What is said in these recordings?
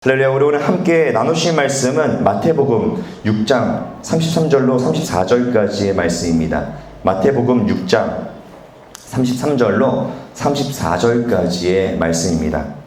할렐루야. 우리 오늘 함께 나누실 말씀은 마태복음 6장 33절로 34절까지의 말씀입니다. 마태복음 6장 33절로 34절까지의 말씀입니다.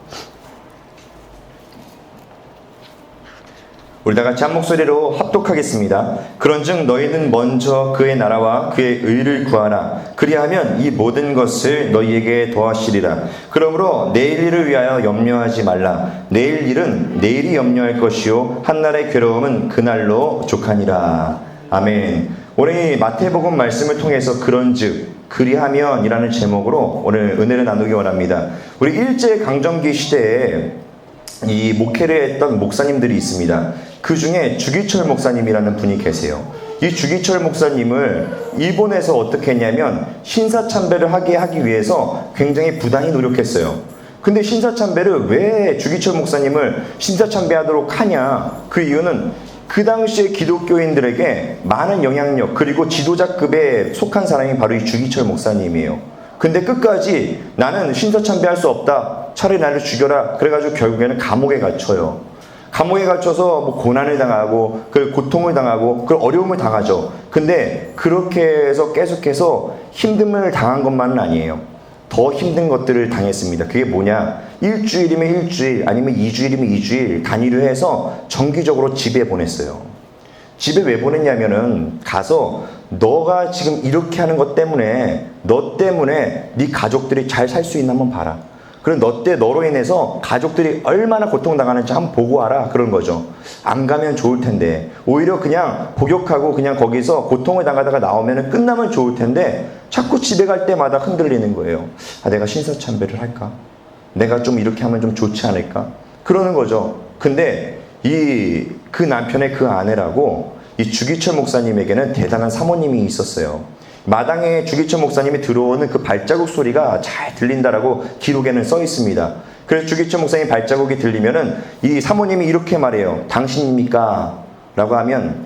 우리 다 같이 한 목소리로 합독하겠습니다. 그런즉 너희는 먼저 그의 나라와 그의 의를 구하라. 그리하면 이 모든 것을 너희에게 더하시리라. 그러므로 내일 일을 위하여 염려하지 말라. 내일 일은 내일이 염려할 것이요 한날의 괴로움은 그날로 족하니라. 아멘. 오늘 이 마태복음 말씀을 통해서 그런즉 그리하면 이라는 제목으로 오늘 은혜를 나누기 원합니다. 우리 일제강점기 시대에 이 목회를 했던 목사님들이 있습니다. 그 중에 주기철 목사님이라는 분이 계세요. 이 주기철 목사님을 일본에서 어떻게 했냐면 신사참배를 하기 위해서 굉장히 부단히 노력했어요. 근데 신사참배를 왜 주기철 목사님을 신사참배하도록 하냐? 그 이유는 그 당시에 기독교인들에게 많은 영향력 그리고 지도자급에 속한 사람이 바로 이 주기철 목사님이에요. 근데 끝까지 나는 신사참배할 수 없다. 차라리 나를 죽여라. 그래가지고 결국에는 감옥에 갇혀요. 감옥에 갇혀서 뭐 고난을 당하고 그 고통을 당하고 그 어려움을 당하죠. 근데 그렇게 해서 계속해서 힘듦을 당한 것만은 아니에요. 더 힘든 것들을 당했습니다. 그게 뭐냐? 일주일이면 일주일 아니면 2주일이면 2주일 단위로 해서 정기적으로 집에 보냈어요. 집에 왜 보냈냐면은 가서 너가 지금 이렇게 하는 것 때문에 너 때문에 네 가족들이 잘 살 수 있나 한번 봐라. 그리고 너로 인해서 가족들이 얼마나 고통당하는지 한번 보고 와라. 그런 거죠. 안 가면 좋을 텐데 오히려 그냥 복역하고 그냥 거기서 고통을 당하다가 나오면 끝나면 좋을 텐데 자꾸 집에 갈 때마다 흔들리는 거예요. 아, 내가 신사참배를 할까? 내가 좀 이렇게 하면 좀 좋지 않을까? 그러는 거죠. 근데 그 남편의 그 아내라고 이 주기철 목사님에게는 대단한 사모님이 있었어요. 마당에 주기철 목사님이 들어오는 그 발자국 소리가 잘 들린다라고 기록에는 써 있습니다. 그래서 주기철 목사님 발자국이 들리면은 이 사모님이 이렇게 말해요. 당신입니까? 라고 하면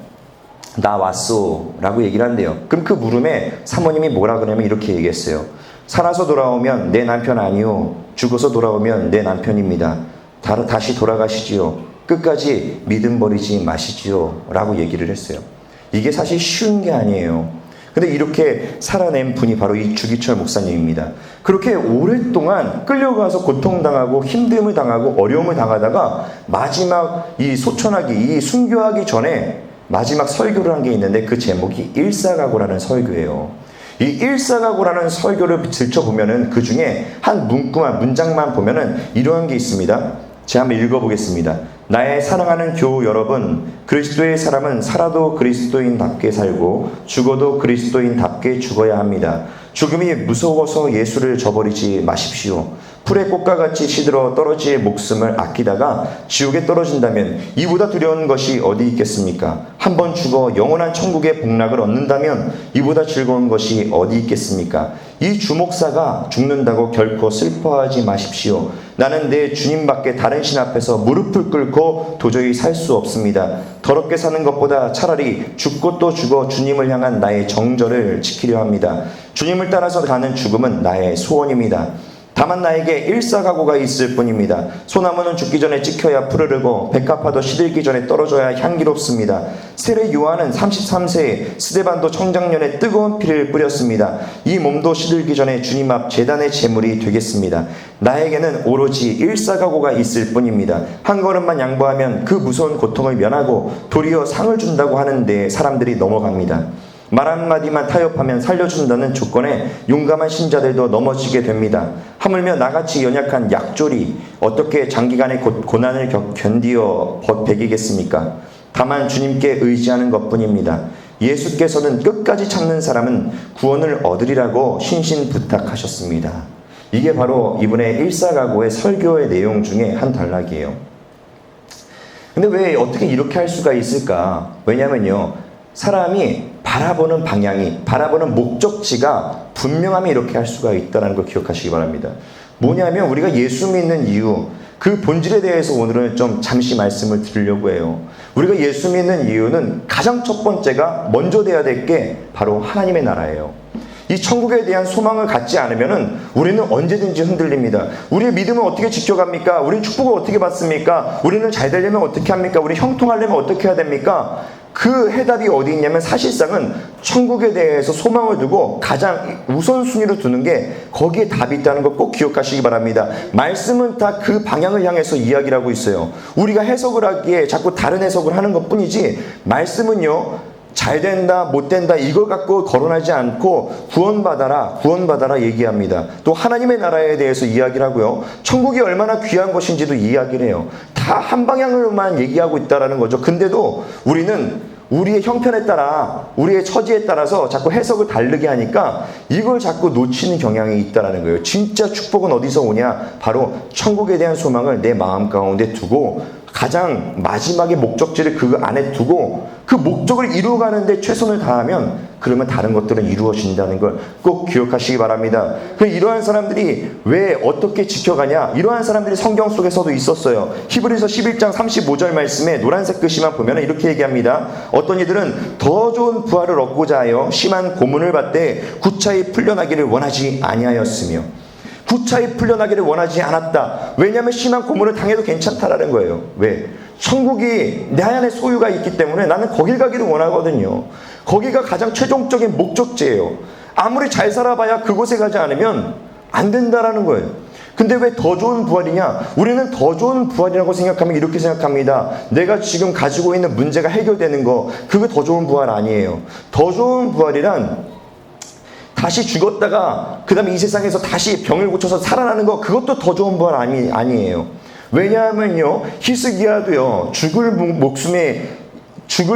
나 왔소 라고 얘기를 한대요. 그럼 그 물음에 사모님이 뭐라 그러냐면 이렇게 얘기했어요. 살아서 돌아오면 내 남편 아니요. 죽어서 돌아오면 내 남편입니다. 다시 돌아가시지요. 끝까지 믿음 버리지 마시지요. 라고 얘기를 했어요. 이게 사실 쉬운 게 아니에요. 근데 이렇게 살아낸 분이 바로 이 주기철 목사님입니다. 그렇게 오랫동안 끌려가서 고통당하고 힘듦을 당하고 어려움을 당하다가 마지막 이 소천하기, 이 순교하기 전에 마지막 설교를 한 게 있는데 그 제목이 일사각오라는 설교예요. 이 일사각오라는 설교를 들춰보면은 그 중에 한 문장만 보면은 이러한 게 있습니다. 제가 한번 읽어보겠습니다. 나의 사랑하는 교우 여러분, 그리스도의 사람은 살아도 그리스도인답게 살고 죽어도 그리스도인답게 죽어야 합니다. 죽음이 무서워서 예수를 저버리지 마십시오. 풀의 꽃과 같이 시들어 떨어질 목숨을 아끼다가 지옥에 떨어진다면 이보다 두려운 것이 어디 있겠습니까? 한번 죽어 영원한 천국의 복락을 얻는다면 이보다 즐거운 것이 어디 있겠습니까? 이 주목사가 죽는다고 결코 슬퍼하지 마십시오. 나는 내 주님밖에 다른 신 앞에서 무릎을 꿇고 도저히 살 수 없습니다. 더럽게 사는 것보다 차라리 죽고 또 죽어 주님을 향한 나의 정절을 지키려 합니다. 주님을 따라서 가는 죽음은 나의 소원입니다. 다만 나에게 일사각오가 있을 뿐입니다. 소나무는 죽기 전에 찍혀야 푸르르고 백합화도 시들기 전에 떨어져야 향기롭습니다. 세례 요한은 33세에 스데반도 청장년에 뜨거운 피를 뿌렸습니다. 이 몸도 시들기 전에 주님 앞 제단의 제물이 되겠습니다. 나에게는 오로지 일사각오가 있을 뿐입니다. 한 걸음만 양보하면 그 무서운 고통을 면하고 도리어 상을 준다고 하는데 사람들이 넘어갑니다. 말 한마디만 타협하면 살려준다는 조건에 용감한 신자들도 넘어지게 됩니다. 하물며 나같이 연약한 약졸이 어떻게 장기간의 고난을 견디어 버티겠습니까? 다만 주님께 의지하는 것뿐입니다. 예수께서는 끝까지 참는 사람은 구원을 얻으리라고 신신 부탁하셨습니다. 이게 바로 이분의 일사각오의 설교의 내용 중에 한 단락이에요. 근데 왜 어떻게 이렇게 할 수가 있을까? 왜냐면요. 사람이 바라보는 방향이, 바라보는 목적지가 분명하면 이렇게 할 수가 있다는 걸 기억하시기 바랍니다. 뭐냐면 우리가 예수 믿는 이유, 그 본질에 대해서 오늘은 좀 잠시 말씀을 드리려고 해요. 우리가 예수 믿는 이유는 가장 첫 번째가 먼저 돼야 될 게 바로 하나님의 나라예요. 이 천국에 대한 소망을 갖지 않으면은 우리는 언제든지 흔들립니다. 우리의 믿음은 어떻게 지켜갑니까? 우리는 축복을 어떻게 받습니까? 우리는 잘 되려면 어떻게 합니까? 우리 형통하려면 어떻게 해야 됩니까? 그 해답이 어디 있냐면 사실상은 천국에 대해서 소망을 두고 가장 우선순위로 두는 게 거기에 답이 있다는 걸 꼭 기억하시기 바랍니다. 말씀은 다 그 방향을 향해서 이야기를 하고 있어요. 우리가 해석을 하기에 자꾸 다른 해석을 하는 것 뿐이지 말씀은요, 잘 된다, 못 된다, 이걸 갖고 거론하지 않고 구원받아라 얘기합니다. 또 하나님의 나라에 대해서 이야기를 하고요. 천국이 얼마나 귀한 것인지도 이야기를 해요. 다 한 방향으로만 얘기하고 있다는 거죠. 근데도 우리는 우리의 형편에 따라, 우리의 처지에 따라서 자꾸 해석을 다르게 하니까 이걸 자꾸 놓치는 경향이 있다는 거예요. 진짜 축복은 어디서 오냐? 바로 천국에 대한 소망을 내 마음 가운데 두고 가장 마지막의 목적지를 그 안에 두고 그 목적을 이루어가는데 최선을 다하면 그러면 다른 것들은 이루어진다는 걸 꼭 기억하시기 바랍니다. 이러한 사람들이 왜 어떻게 지켜가냐? 이러한 사람들이 성경 속에서도 있었어요. 히브리서 11장 35절 말씀에 노란색 글씨만 보면 이렇게 얘기합니다. 어떤 이들은 더 좋은 부활을 얻고자 하여 심한 고문을 받되 구차히 풀려나기를 원하지 아니하였으며, 구차히 풀려나기를 원하지 않았다. 왜냐하면 심한 고문을 당해도 괜찮다라는 거예요. 왜? 천국이 내 안에 소유가 있기 때문에 나는 거길 가기를 원하거든요. 거기가 가장 최종적인 목적지예요. 아무리 잘 살아봐야 그곳에 가지 않으면 안 된다라는 거예요. 근데 왜 더 좋은 부활이냐? 우리는 더 좋은 부활이라고 생각하면 이렇게 생각합니다. 내가 지금 가지고 있는 문제가 해결되는 거, 그게 더 좋은 부활 아니에요. 더 좋은 부활이란 다시 죽었다가 그 다음에 이 세상에서 다시 병을 고쳐서 살아나는 거, 그것도 더 좋은 부활 아니에요. 왜냐하면요, 히스기야도요, 죽을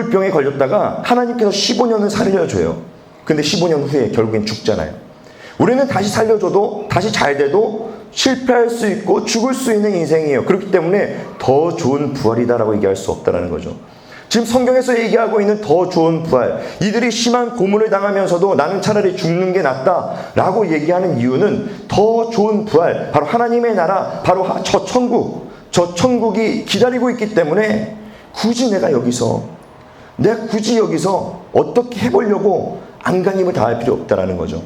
병에 걸렸다가 하나님께서 15년을 살려줘요. 근데 15년 후에 결국엔 죽잖아요. 우리는 다시 살려줘도, 다시 잘 돼도 실패할 수 있고 죽을 수 있는 인생이에요. 그렇기 때문에 더 좋은 부활이다라고 얘기할 수 없다는 거죠. 지금 성경에서 얘기하고 있는 더 좋은 부활, 이들이 심한 고문을 당하면서도 나는 차라리 죽는 게 낫다라고 얘기하는 이유는 더 좋은 부활, 바로 하나님의 나라, 바로 저 천국이 기다리고 있기 때문에 내가 굳이 여기서 어떻게 해보려고 안간힘을 다할 필요 없다라는 거죠.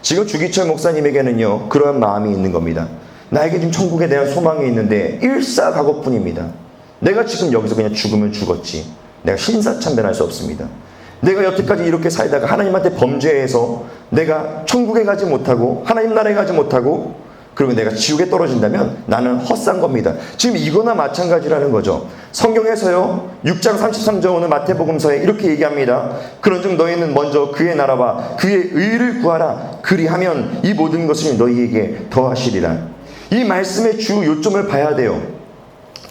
지금 주기철 목사님에게는요, 그런 마음이 있는 겁니다. 나에게 지금 천국에 대한 소망이 있는데 일사각오뿐입니다. 내가 지금 여기서 그냥 죽으면 죽었지, 내가 신사참배할 수 없습니다. 내가 여태까지 이렇게 살다가 하나님한테 범죄해서 내가 천국에 가지 못하고 하나님 나라에 가지 못하고 그러면 내가 지옥에 떨어진다면 나는 헛산 겁니다. 지금 이거나 마찬가지라는 거죠. 성경에서요, 6장 33절 오늘 마태복음서에 이렇게 얘기합니다. 그런즉 너희는 먼저 그의 나라와 그의 의를 구하라. 그리하면 이 모든 것을 너희에게 더하시리라. 이 말씀의 주 요점을 봐야 돼요.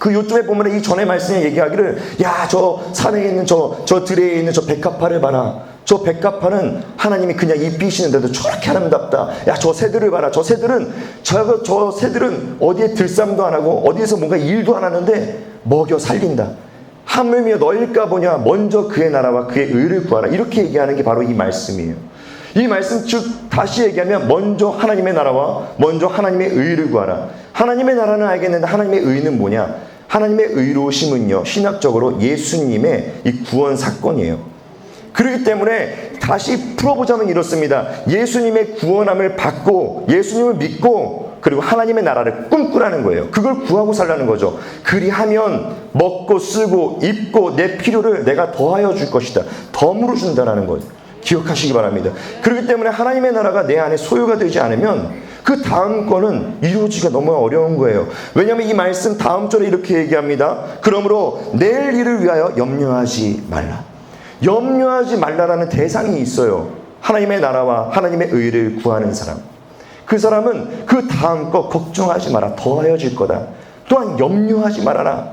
그 요점에 보면 이 전의 말씀에 얘기하기를, 야, 저 산에 있는 저 들에 있는 저 백합화를 봐라. 저 백합화는 하나님이 그냥 잎 피시는데도 저렇게 아름답다. 야, 저 새들을 봐라. 저 새들은 어디에 들쌈도 안 하고 어디에서 뭔가 일도 안 하는데 먹여 살린다. 하물며 너일까 보냐. 먼저 그의 나라와 그의 의를 구하라. 이렇게 얘기하는 게 바로 이 말씀이에요. 이 말씀 즉 다시 얘기하면 먼저 하나님의 나라와 먼저 하나님의 의를 구하라. 하나님의 나라는 알겠는데 하나님의 의는 뭐냐? 하나님의 의로우심은요, 신학적으로 예수님의 이 구원 사건이에요. 그렇기 때문에 다시 풀어보자면 이렇습니다. 예수님의 구원함을 받고 예수님을 믿고 그리고 하나님의 나라를 꿈꾸라는 거예요. 그걸 구하고 살라는 거죠. 그리하면 먹고 쓰고 입고 내 필요를 내가 더하여 줄 것이다. 덤으로 준다는 거죠. 기억하시기 바랍니다. 그렇기 때문에 하나님의 나라가 내 안에 소유가 되지 않으면 그 다음 거는 이루어지기가 너무 어려운 거예요. 왜냐하면 이 말씀 다음 절에 이렇게 얘기합니다. 그러므로 내일 일을 위하여 염려하지 말라. 염려하지 말라라는 대상이 있어요. 하나님의 나라와 하나님의 의를 구하는 사람. 그 사람은 그 다음 거 걱정하지 마라. 더하여질 거다. 또한 염려하지 말아라.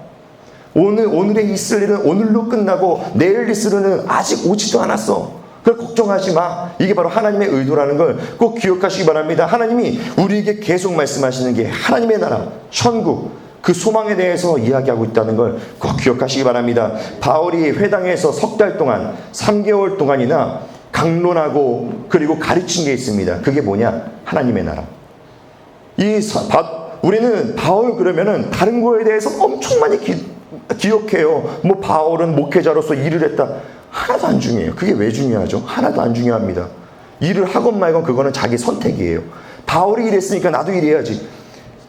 오늘의 있을 일은 오늘로 끝나고 내일 있을 일은 아직 오지도 않았어. 그걸 걱정하지 마. 이게 바로 하나님의 의도라는 걸 꼭 기억하시기 바랍니다. 하나님이 우리에게 계속 말씀하시는 게 하나님의 나라, 천국, 그 소망에 대해서 이야기하고 있다는 걸 꼭 기억하시기 바랍니다. 바울이 회당에서 석 달 동안 3개월 동안이나 강론하고 그리고 가르친 게 있습니다. 그게 뭐냐? 하나님의 나라. 우리는 바울 그러면은 다른 거에 대해서 엄청 많이 기억해요. 뭐 바울은 목회자로서 일을 했다. 하나도 안 중요해요. 그게 왜 중요하죠? 하나도 안 중요합니다. 일을 하건 말건 그거는 자기 선택이에요. 바울이 이랬으니까 나도 이래야지.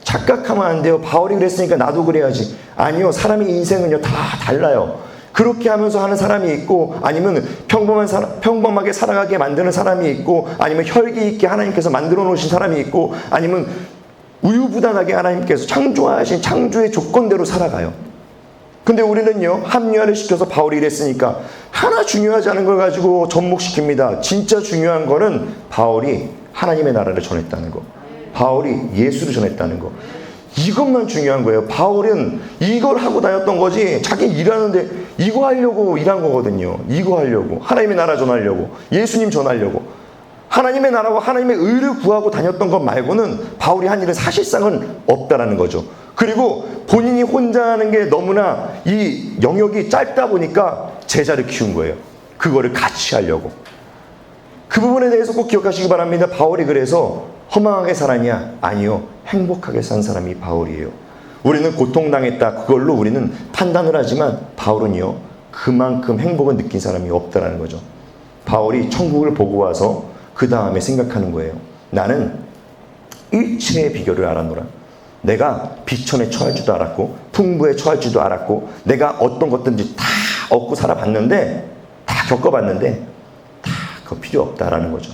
착각하면 안 돼요. 바울이 그랬으니까 나도 그래야지. 아니요. 사람의 인생은요, 다 달라요. 그렇게 하면서 하는 사람이 있고, 아니면 평범하게 살아가게 만드는 사람이 있고, 아니면 혈기 있게 하나님께서 만들어 놓으신 사람이 있고, 아니면 우유부단하게 하나님께서 창조하신 창조의 조건대로 살아가요. 근데 우리는요, 합리화를 시켜서 바울이 이랬으니까 하나 중요하지 않은 걸 가지고 접목시킵니다. 진짜 중요한 거는 바울이 하나님의 나라를 전했다는 거. 바울이 예수를 전했다는 거. 이것만 중요한 거예요. 바울은 이걸 하고 다녔던 거지, 자기 일하는데 이거 하려고 일한 거거든요. 이거 하려고. 하나님의 나라 전하려고. 예수님 전하려고. 하나님의 나라와 하나님의 의를 구하고 다녔던 것 말고는 바울이 한 일은 사실상은 없다라는 거죠. 그리고 본인이 혼자 하는 게 너무나 이 영역이 짧다 보니까 제자를 키운 거예요. 그거를 같이 하려고. 그 부분에 대해서 꼭 기억하시기 바랍니다. 바울이 그래서 허망하게 살았냐? 아니요. 행복하게 산 사람이 바울이에요. 우리는 고통당했다. 그걸로 우리는 판단을 하지만 바울은요, 그만큼 행복을 느낀 사람이 없다라는 거죠. 바울이 천국을 보고 와서 그 다음에 생각하는 거예요. 나는 일체의 비결을 알았노라. 내가 비천에 처할 줄도 알았고, 풍부에 처할 줄도 알았고, 내가 어떤 것든지 다 얻고 살아봤는데, 다 겪어봤는데, 다 그거 필요 없다라는 거죠.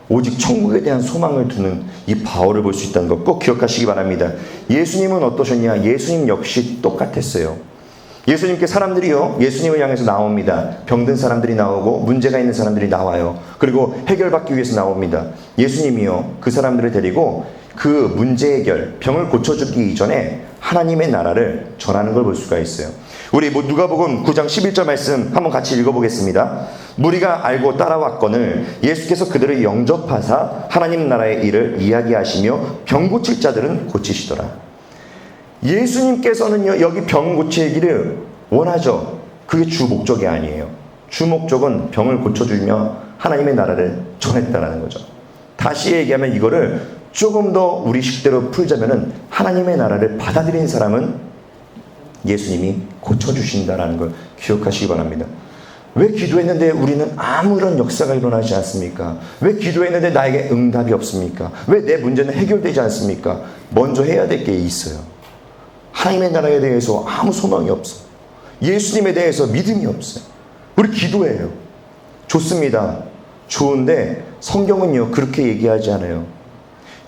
오직 천국에 대한 소망을 두는 이 바울을 볼 수 있다는 것 꼭 기억하시기 바랍니다. 예수님은 어떠셨냐? 예수님 역시 똑같았어요. 예수님께 사람들이요, 예수님을 향해서 나옵니다. 병든 사람들이 나오고 문제가 있는 사람들이 나와요. 그리고 해결받기 위해서 나옵니다. 예수님이요, 그 사람들을 데리고 그 문제 해결, 병을 고쳐주기 이전에 하나님의 나라를 전하는 걸 볼 수가 있어요. 우리 누가복음 9장 11절 말씀 한번 같이 읽어보겠습니다. 무리가 알고 따라왔거늘 예수께서 그들을 영접하사 하나님 나라의 일을 이야기하시며 병 고칠 자들은 고치시더라. 예수님께서는요, 여기 병 고치기를 원하죠. 그게 주 목적이 아니에요. 주 목적은 병을 고쳐주며 하나님의 나라를 전했다라는 거죠. 다시 얘기하면 이거를 조금 더 우리 식대로 풀자면은 하나님의 나라를 받아들인 사람은 예수님이 고쳐주신다라는 걸 기억하시기 바랍니다. 왜 기도했는데 우리는 아무런 역사가 일어나지 않습니까? 왜 기도했는데 나에게 응답이 없습니까? 왜 내 문제는 해결되지 않습니까? 먼저 해야 될 게 있어요. 하나님의 나라에 대해서 아무 소망이 없어. 예수님에 대해서 믿음이 없어요. 우리 기도해요. 좋습니다. 좋은데 성경은요, 그렇게 얘기하지 않아요.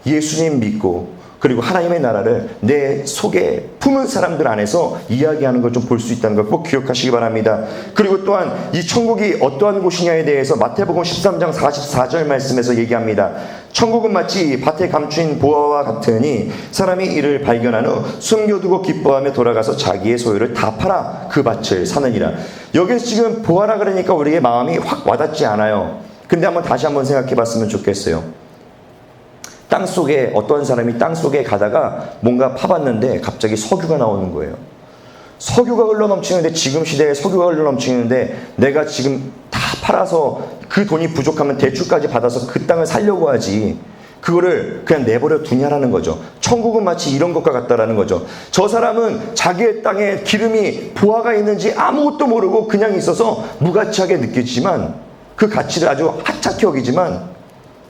예수님 믿고 그리고 하나님의 나라를 내 속에 품은 사람들 안에서 이야기하는 걸 좀 볼 수 있다는 걸 꼭 기억하시기 바랍니다. 그리고 또한 이 천국이 어떠한 곳이냐에 대해서 마태복음 13장 44절 말씀에서 얘기합니다. 천국은 마치 밭에 감추인 보화와 같으니 사람이 이를 발견한 후 숨겨두고 기뻐하며 돌아가서 자기의 소유를 다 팔아 그 밭을 사느니라. 여기서 지금 보화라 그러니까 우리의 마음이 확 와닿지 않아요. 근데 다시 한번 생각해 봤으면 좋겠어요. 땅속에 어떤 사람이 땅속에 가다가 뭔가 파봤는데 갑자기 석유가 나오는 거예요. 석유가 흘러넘치는데, 지금 시대에 석유가 흘러넘치는데 내가 지금 다 팔아서 그 돈이 부족하면 대출까지 받아서 그 땅을 살려고 하지, 그거를 그냥 내버려 두냐라는 거죠. 천국은 마치 이런 것과 같다라는 거죠. 저 사람은 자기의 땅에 기름이 보화가 있는지 아무것도 모르고 그냥 있어서 무가치하게 느끼지만, 그 가치를 아주 하찮게 여기지만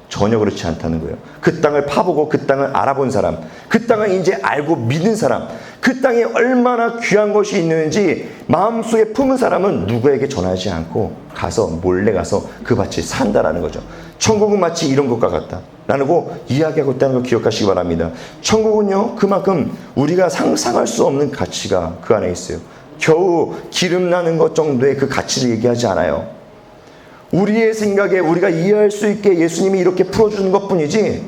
전혀 그렇지 않다는 거예요. 그 땅을 파보고 그 땅을 알아본 사람, 그 땅을 이제 알고 믿는 사람, 그 땅에 얼마나 귀한 것이 있는지 마음속에 품은 사람은 누구에게 전하지 않고 가서 몰래 가서 그 밭을 산다라는 거죠. 천국은 마치 이런 것과 같다라고 이야기하고 있다는 걸 기억하시기 바랍니다. 천국은요, 그만큼 우리가 상상할 수 없는 가치가 그 안에 있어요. 겨우 기름 나는 것 정도의 그 가치를 얘기하지 않아요. 우리의 생각에 우리가 이해할 수 있게 예수님이 이렇게 풀어주는 것뿐이지,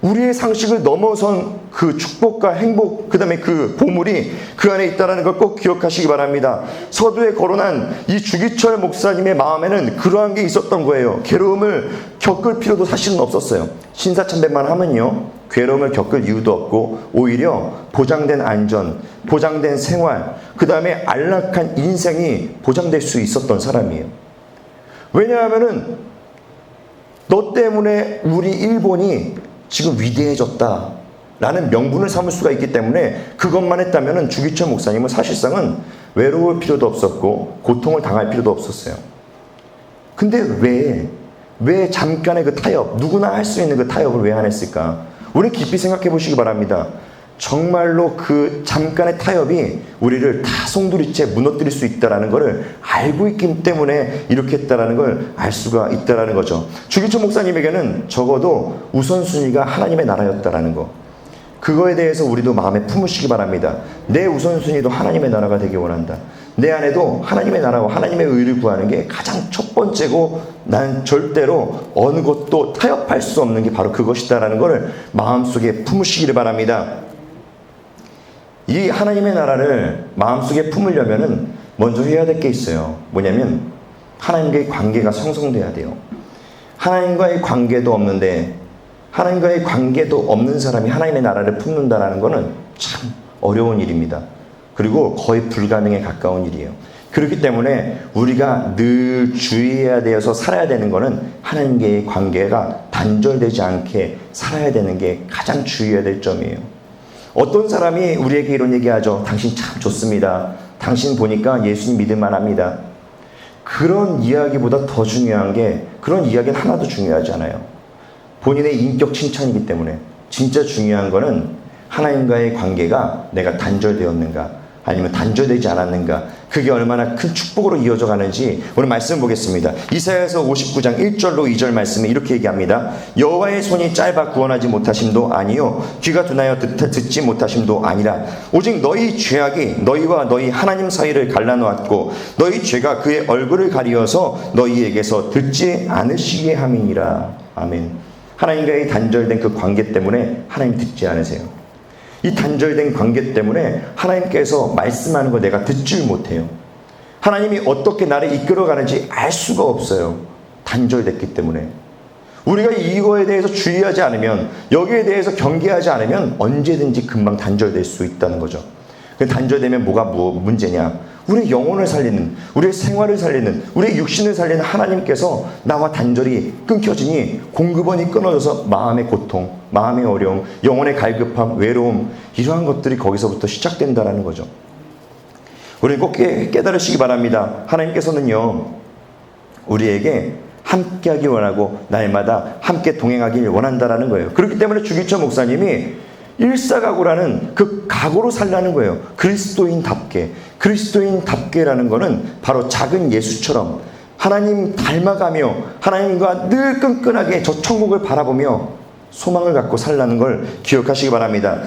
우리의 상식을 넘어선 그 축복과 행복, 그 다음에 그 보물이 그 안에 있다는 걸 꼭 기억하시기 바랍니다. 서두에 거론한 이 주기철 목사님의 마음에는 그러한 게 있었던 거예요. 괴로움을 겪을 필요도 사실은 없었어요. 신사참배만 하면요, 괴로움을 겪을 이유도 없고 오히려 보장된 안전, 보장된 생활, 그 다음에 안락한 인생이 보장될 수 있었던 사람이에요. 왜냐하면은 너 때문에 우리 일본이 지금 위대해졌다라는 명분을 삼을 수가 있기 때문에 그것만 했다면은 주기철 목사님은 사실상은 외로울 필요도 없었고 고통을 당할 필요도 없었어요. 근데 왜 왜 잠깐의 그 타협, 누구나 할 수 있는 그 타협을 왜 안 했을까? 우리 깊이 생각해 보시기 바랍니다. 정말로 그 잠깐의 타협이 우리를 다 송두리째 무너뜨릴 수 있다는 것을 알고 있기 때문에 이렇게 했다는 걸 알 수가 있다는 거죠. 주기철 목사님에게는 적어도 우선순위가 하나님의 나라였다는 거, 그거에 대해서 우리도 마음에 품으시기 바랍니다. 내 우선순위도 하나님의 나라가 되기 원한다. 내 안에도 하나님의 나라와 하나님의 의를 구하는 게 가장 첫 번째고, 난 절대로 어느 것도 타협할 수 없는 게 바로 그것이다라는 것을 마음속에 품으시기를 바랍니다. 이 하나님의 나라를 마음속에 품으려면은 먼저 해야 될 게 있어요. 뭐냐면 하나님과의 관계가 형성돼야 돼요. 하나님과의 관계도 없는데, 하나님과의 관계도 없는 사람이 하나님의 나라를 품는다는 것은 참 어려운 일입니다. 그리고 거의 불가능에 가까운 일이에요. 그렇기 때문에 우리가 늘 주의해야 되어서 살아야 되는 것은 하나님과의 관계가 단절되지 않게 살아야 되는 게 가장 주의해야 될 점이에요. 어떤 사람이 우리에게 이런 얘기하죠. 당신 참 좋습니다. 당신 보니까 예수님 믿을만 합니다. 그런 이야기보다 더 중요한 게, 그런 이야기는 하나도 중요하지 않아요. 본인의 인격 칭찬이기 때문에 진짜 중요한 거는 하나님과의 관계가 내가 단절되었는가, 아니면 단절되지 않았는가, 그게 얼마나 큰 축복으로 이어져 가는지 오늘 말씀 보겠습니다. 이사야서 59장 1절로 2절 말씀에 이렇게 얘기합니다. 여호와의 손이 짧아 구원하지 못하심도 아니요 귀가 둔하여 듣지 못하심도 아니라 오직 너희 죄악이 너희와 너희 하나님 사이를 갈라놓았고 너희 죄가 그의 얼굴을 가리어서 너희에게서 듣지 않으시게 함이니라. 아멘. 하나님과의 단절된 그 관계 때문에 하나님 듣지 않으세요. 이 단절된 관계 때문에 하나님께서 말씀하는 거 내가 듣질 못해요. 하나님이 어떻게 나를 이끌어가는지 알 수가 없어요. 단절됐기 때문에. 우리가 이거에 대해서 주의하지 않으면, 여기에 대해서 경계하지 않으면 언제든지 금방 단절될 수 있다는 거죠. 단절되면 뭐가 문제냐? 우리의 영혼을 살리는, 우리의 생활을 살리는, 우리의 육신을 살리는 하나님께서 나와 단절이 끊겨지니 공급원이 끊어져서 마음의 고통, 마음의 어려움, 영혼의 갈급함, 외로움, 이러한 것들이 거기서부터 시작된다는 거죠. 우리는 꼭 깨달으시기 바랍니다. 하나님께서는요, 우리에게 함께하기 원하고 날마다 함께 동행하길 원한다라는 거예요. 그렇기 때문에 주기철 목사님이 일사각오라는 그 각오로 살라는 거예요. 그리스도인답게. 그리스도인답게라는 거는 바로 작은 예수처럼 하나님 닮아가며 하나님과 늘 끈끈하게 저 천국을 바라보며 소망을 갖고 살라는 걸 기억하시기 바랍니다.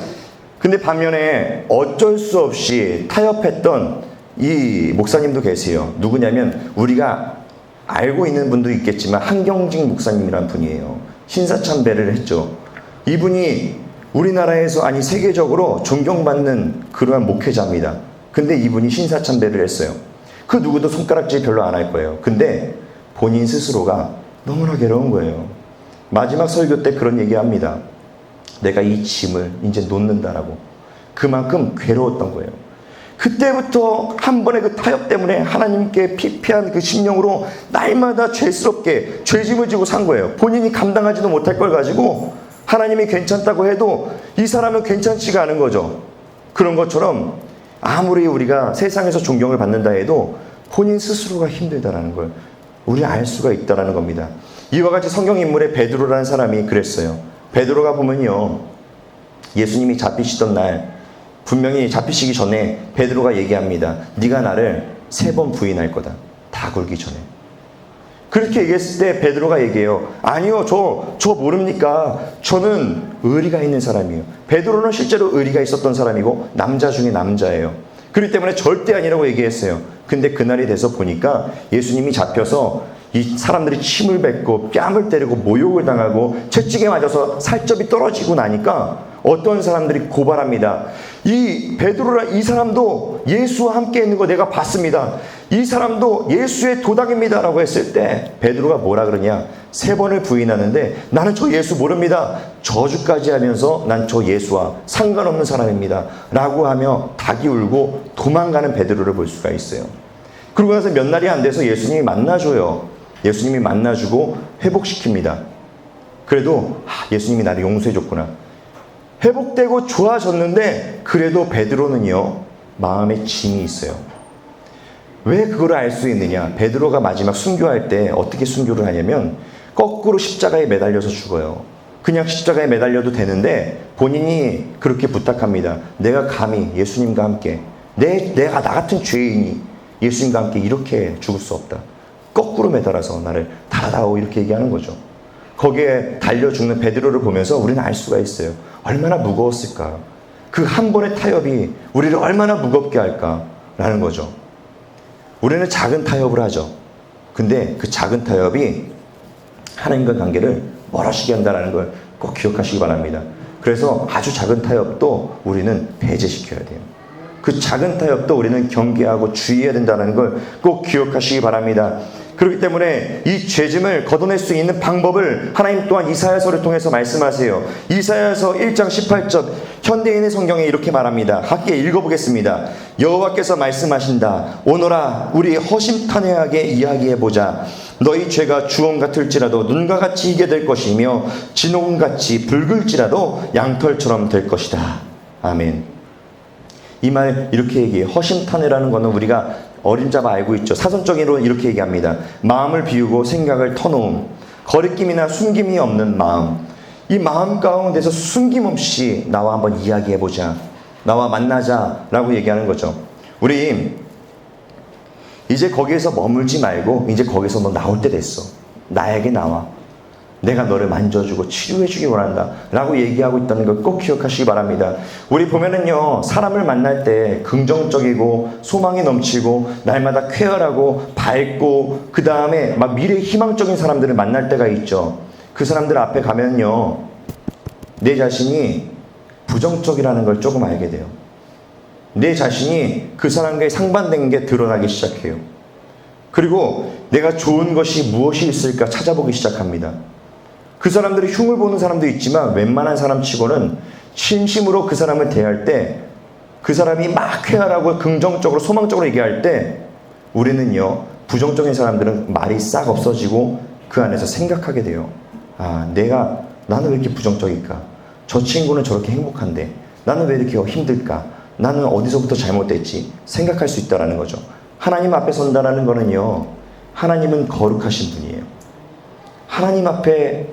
근데 반면에 어쩔 수 없이 타협했던 이 목사님도 계세요. 누구냐면 우리가 알고 있는 분도 있겠지만 한경직 목사님이란 분이에요. 신사참배를 했죠. 이분이 우리나라에서, 아니 세계적으로 존경받는 그러한 목회자입니다. 근데 이분이 신사참배를 했어요. 그 누구도 손가락질 별로 안 할 거예요. 근데 본인 스스로가 너무나 괴로운 거예요. 마지막 설교 때 그런 얘기합니다. 내가 이 짐을 이제 놓는다라고. 그만큼 괴로웠던 거예요. 그때부터 한 번의 그 타협 때문에 하나님께 피폐한 그 심령으로 날마다 죄스럽게 죄짐을 지고 산 거예요. 본인이 감당하지도 못할 걸 가지고 하나님이 괜찮다고 해도 이 사람은 괜찮지가 않은 거죠. 그런 것처럼 아무리 우리가 세상에서 존경을 받는다 해도 본인 스스로가 힘들다라는 걸 우리 알 수가 있다라는 겁니다. 이와 같이 성경 인물의 베드로라는 사람이 그랬어요. 베드로가 보면요, 예수님이 잡히시던 날, 분명히 잡히시기 전에 베드로가 얘기합니다. 네가 나를 3번 부인할 거다. 다 굴기 전에. 그렇게 얘기했을 때 베드로가 얘기해요. 아니요, 저 모릅니까? 저는 의리가 있는 사람이에요. 베드로는 실제로 의리가 있었던 사람이고 남자 중에 남자예요. 그렇기 때문에 절대 아니라고 얘기했어요. 근데 그날이 돼서 보니까 예수님이 잡혀서 이 사람들이 침을 뱉고 뺨을 때리고 모욕을 당하고 채찍에 맞아서 살점이 떨어지고 나니까 어떤 사람들이 고발합니다. 이 베드로라, 이 사람도 예수와 함께 있는 거 내가 봤습니다. 이 사람도 예수의 도닥입니다 라고 했을 때 베드로가 뭐라 그러냐? 3번을 부인하는데 나는 저 예수 모릅니다. 저주까지 하면서 난 저 예수와 상관없는 사람입니다 라고 하며 닭이 울고 도망가는 베드로를 볼 수가 있어요. 그러고 나서 몇 날이 안 돼서 예수님이 만나줘요. 예수님이 만나주고 회복시킵니다. 그래도 예수님이 나를 용서해줬구나. 회복되고 좋아졌는데 그래도 베드로는요, 마음에 짐이 있어요. 왜 그걸 알 수 있느냐? 베드로가 마지막 순교할 때 어떻게 순교를 하냐면 거꾸로 십자가에 매달려서 죽어요. 그냥 십자가에 매달려도 되는데 본인이 그렇게 부탁합니다. 내가 감히 예수님과 함께 내가 나 같은 죄인이 예수님과 함께 이렇게 죽을 수 없다. 거꾸로 매달아서 나를 달아다오 이렇게 얘기하는 거죠. 거기에 달려 죽는 베드로를 보면서 우리는 알 수가 있어요. 얼마나 무거웠을까. 그 한 번의 타협이 우리를 얼마나 무겁게 할까라는 거죠. 우리는 작은 타협을 하죠. 근데 그 작은 타협이 하나님과 관계를 멀어지게 한다는 걸 꼭 기억하시기 바랍니다. 그래서 아주 작은 타협도 우리는 배제시켜야 돼요. 그 작은 타협도 우리는 경계하고 주의해야 된다는 걸 꼭 기억하시기 바랍니다. 그렇기 때문에 이 죄짐을 걷어낼 수 있는 방법을 하나님 또한 이사야서를 통해서 말씀하세요. 이사야서 1장 18절 현대인의 성경에 이렇게 말합니다. 함께 읽어보겠습니다. 여호와께서 말씀하신다. 오너라 우리 허심탄회하게 이야기해보자. 너희 죄가 주홍 같을지라도 눈과 같이 희게 될 것이며 진홍같이 붉을지라도 양털처럼 될 것이다. 아멘. 이 말 이렇게 얘기해요. 허심탄회라는 것은 우리가 어림잡아 알고 있죠. 사전적으로 이렇게 얘기합니다. 마음을 비우고 생각을 터놓음, 거리낌이나 숨김이 없는 마음. 이 마음 가운데서 숨김없이 나와 한번 이야기해보자, 나와 만나자라고 얘기하는 거죠. 우리 이제 거기에서 머물지 말고 이제 거기서 너 나올 때 됐어. 나에게 나와. 내가 너를 만져주고 치료해주기 원한다 라고 얘기하고 있다는 걸 꼭 기억하시기 바랍니다. 우리 보면은요, 사람을 만날 때 긍정적이고 소망이 넘치고 날마다 쾌활하고 밝고 그 다음에 막 미래 희망적인 사람들을 만날 때가 있죠. 그 사람들 앞에 가면요, 내 자신이 부정적이라는 걸 조금 알게 돼요. 내 자신이 그 사람과의 상반된 게 드러나기 시작해요. 그리고 내가 좋은 것이 무엇이 있을까 찾아보기 시작합니다. 그 사람들이 흉을 보는 사람도 있지만 웬만한 사람 치고는 진심으로 그 사람을 대할 때, 그 사람이 막 쾌활하고 긍정적으로 소망적으로 얘기할 때 우리는요, 부정적인 사람들은 말이 싹 없어지고 그 안에서 생각하게 돼요. 아, 나는 왜 이렇게 부정적일까? 저 친구는 저렇게 행복한데 나는 왜 이렇게 힘들까? 나는 어디서부터 잘못됐지? 생각할 수 있다는 거죠. 하나님 앞에 선다라는 거는요, 하나님은 거룩하신 분이에요. 하나님 앞에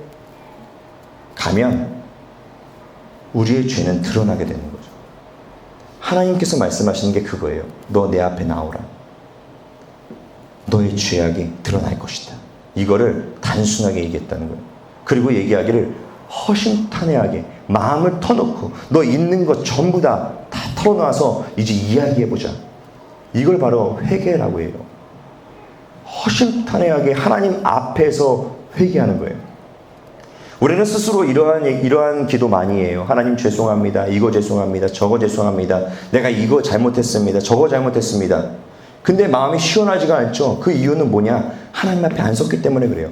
가면 우리의 죄는 드러나게 되는 거죠. 하나님께서 말씀하시는 게 그거예요. 너 내 앞에 나오라. 너의 죄악이 드러날 것이다. 이거를 단순하게 얘기했다는 거예요. 그리고 얘기하기를 허심탄회하게 마음을 터놓고 너 있는 것 전부 다 털어놔서 이제 이야기해보자. 이걸 바로 회개라고 해요. 허심탄회하게 하나님 앞에서 회개하는 거예요. 우리는 스스로 이러한 기도 많이 해요. 하나님 죄송합니다. 이거 죄송합니다. 저거 죄송합니다. 내가 이거 잘못했습니다. 저거 잘못했습니다. 근데 마음이 시원하지가 않죠. 그 이유는 뭐냐? 하나님 앞에 안 섰기 때문에 그래요.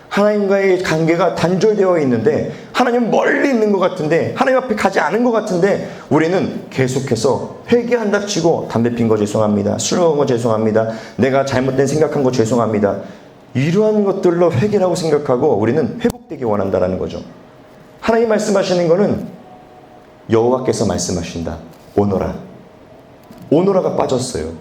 하나님과의 관계가 단절되어 있는데, 하나님 멀리 있는 것 같은데, 하나님 앞에 가지 않은 것 같은데, 우리는 계속해서 회개한다 치고 담배 핀 거 죄송합니다. 술 먹은 거 죄송합니다. 내가 잘못된 생각한 거 죄송합니다. 이러한 것들로 회개라고 생각하고 우리는 회복되기 원한다는 거죠. 하나님 말씀하시는 거는 여호와께서 말씀하신다. 오너라. 오너라가 빠졌어요.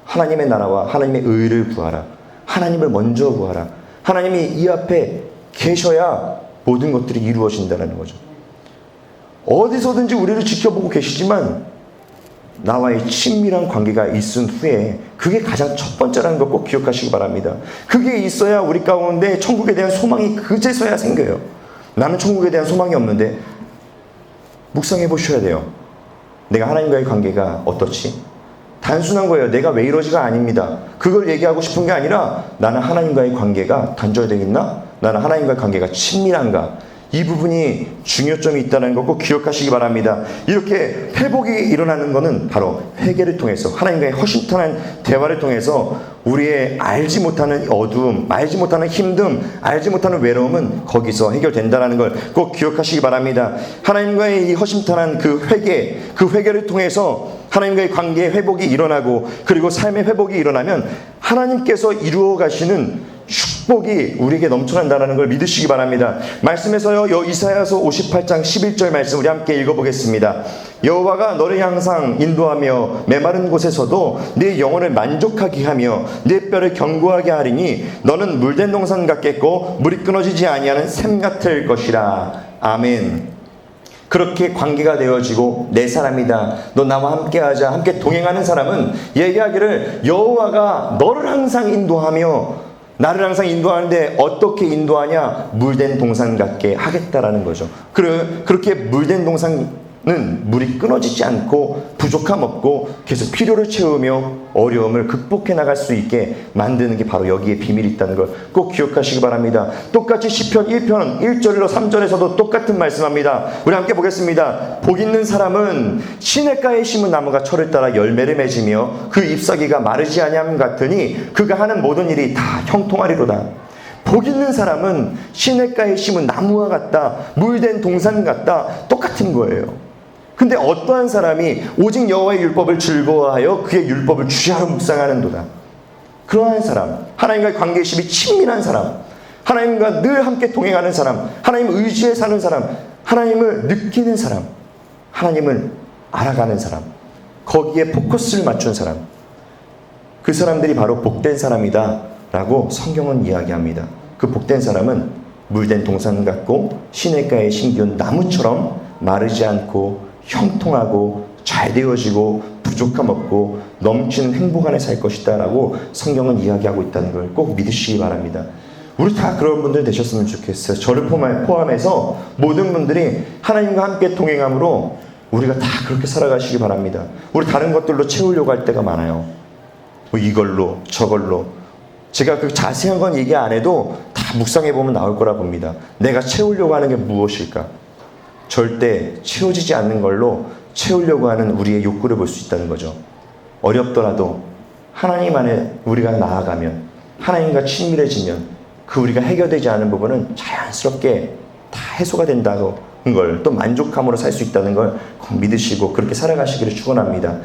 하나님의 나라와 하나님의 의를 구하라. 하나님을 먼저 구하라. 하나님이 이 앞에 계셔야 모든 것들이 이루어진다는 거죠. 어디서든지 우리를 지켜보고 계시지만 나와의 친밀한 관계가 있은 후에 그게 가장 첫 번째라는 걸 꼭 기억하시기 바랍니다. 그게 있어야 우리 가운데 천국에 대한 소망이 그제서야 생겨요. 나는 천국에 대한 소망이 없는데 묵상해 보셔야 돼요. 내가 하나님과의 관계가 어떻지? 단순한 거예요. 내가 왜 이러지가 아닙니다. 그걸 얘기하고 싶은 게 아니라 나는 하나님과의 관계가 단절되어 있나? 나는 하나님과의 관계가 친밀한가? 이 부분이 중요점이 있다는 거 꼭 기억하시기 바랍니다. 이렇게 회복이 일어나는 것은 바로 회개를 통해서, 하나님과의 허심탄회한 대화를 통해서 우리의 알지 못하는 어두움, 알지 못하는 힘듦, 알지 못하는 외로움은 거기서 해결된다는 걸 꼭 기억하시기 바랍니다. 하나님과의 이 허심탄회한 그 회개를 통해서 하나님과의 관계의 회복이 일어나고, 그리고 삶의 회복이 일어나면 하나님께서 이루어 가시는 축복이 우리에게 넘쳐난다는 걸 믿으시기 바랍니다. 말씀에서요, 이사야서 58장 11절 말씀 우리 함께 읽어보겠습니다. 여호와가 너를 항상 인도하며 메마른 곳에서도 네 영혼을 만족하게 하며 네 뼈를 견고하게 하리니 너는 물된 동산 같겠고 물이 끊어지지 아니하는 샘 같을 것이라. 아멘. 그렇게 관계가 되어지고 내 사람이다, 너 나와 함께하자, 함께 동행하는 사람은 얘기하기를 여호와가 너를 항상 인도하며 나를 항상 인도하는데 어떻게 인도하냐? 물된 동산 같게 하겠다라는 거죠. 그렇게 물된 동산은 물이 끊어지지 않고 부족함 없고 계속 필요를 채우며 어려움을 극복해 나갈 수 있게 만드는 게 바로 여기에 비밀이 있다는 걸 꼭 기억하시기 바랍니다. 똑같이 시편 1편 1절로 3절에서도 똑같은 말씀합니다. 우리 함께 보겠습니다. 복 있는 사람은 시냇가에 심은 나무가 철을 따라 열매를 맺으며 그 잎사귀가 마르지 아니함 같으니 그가 하는 모든 일이 다 형통하리로다. 복 있는 사람은 시냇가에 심은 나무와 같다, 물된 동산 같다, 똑같은 거예요. 근데 어떠한 사람이 오직 여호와의 율법을 즐거워하여 그의 율법을 주야로 묵상하는도다. 그러한 사람, 하나님과의 관계심이 친밀한 사람, 하나님과 늘 함께 동행하는 사람, 하나님을 의지해 사는 사람, 하나님을 느끼는 사람, 하나님을 알아가는 사람, 거기에 포커스를 맞춘 사람, 그 사람들이 바로 복된 사람이다 라고 성경은 이야기합니다. 그 복된 사람은 물된 동산 같고 시냇가에 심기운 나무처럼 마르지 않고 형통하고 잘 되어지고 부족함 없고 넘치는 행복 안에 살 것이다 라고 성경은 이야기하고 있다는 걸 꼭 믿으시기 바랍니다. 우리 다 그런 분들 되셨으면 좋겠어요. 저를 포함해서 모든 분들이 하나님과 함께 동행함으로 우리가 다 그렇게 살아가시기 바랍니다. 우리 다른 것들로 채우려고 할 때가 많아요. 뭐 이걸로 저걸로. 제가 그 자세한 건 얘기 안 해도 다 묵상해보면 나올 거라 봅니다. 내가 채우려고 하는 게 무엇일까? 절대 채워지지 않는 걸로 채우려고 하는 우리의 욕구를 볼 수 있다는 거죠. 어렵더라도 하나님 안에 우리가 나아가면, 하나님과 친밀해지면 그 우리가 해결되지 않은 부분은 자연스럽게 다 해소가 된다는 걸, 또 만족함으로 살 수 있다는 걸 꼭 믿으시고 그렇게 살아가시기를 축원합니다.